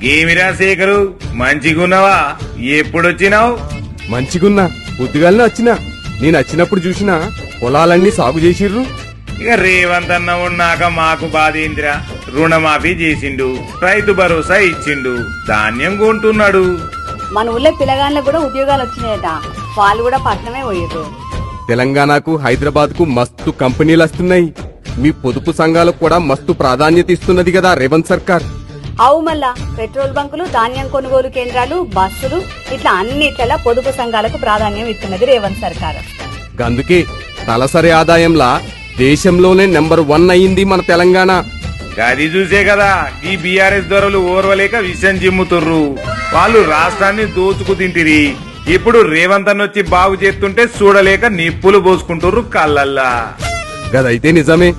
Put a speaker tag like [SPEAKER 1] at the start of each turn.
[SPEAKER 1] ఏమిరా శేఖరు, మంచిగున్నావా? ఎప్పుడొచ్చినావు?
[SPEAKER 2] మంచిగున్నా, పొద్దుగాలనే వచ్చినా. నేను వచ్చినప్పుడు చూసినా పొలాలన్నీ సాగు చేసిర్రు.
[SPEAKER 1] ఇక రేవంత్ అన్న ఉన్నాక మాకు బాధేంద్రా. రుణమాఫీ చేసిండు, రైతు భరోసా ఇచ్చిండు, ధాన్యం కొంటున్నాడు.
[SPEAKER 3] మన ఊళ్ళో పిల్లగాళ్ళకు కూడా ఉద్యోగాలు వచ్చినాయట. వాళ్ళు కూడా పట్నమే పోయారు.
[SPEAKER 2] తెలంగాణకు హైదరాబాద్ కు మస్తు కంపెనీలు వస్తున్నాయి. మీ పొదుపు సంఘాలకు కూడా మస్తు ప్రాధాన్యత ఇస్తున్నది కదా రేవంత్ సర్కార్.
[SPEAKER 3] అవు మళ్ళా పెట్రోల్ బంకులు, ధాన్యం కొనుగోలు కేంద్రాలు, బస్సులు ఇట్లా అన్నిట్లా పొదుపు సంఘాలకు ప్రాధాన్యం ఇస్తున్నది రేవంత్ సర్కార్.
[SPEAKER 2] అందుకే తలసరి ఆదాయంలా దేశంలోనే నెంబర్ 1 అయింది మన తెలంగాణ.
[SPEAKER 1] అది చూసే కదా ఈ బీఆర్ఎస్ దొరలు ఓర్వలేక విషం జిమ్ముతుర్రు. వాళ్ళు రాష్ట్రాన్ని దోచుకు తింటిరి. ఇప్పుడు రేవంత్ అన్న వచ్చి బాగు చేస్తుంటే చూడలేక నిప్పులు పోసుకుంటుర్రు కళ్ళల్లా.
[SPEAKER 2] గదైతే నిజమే.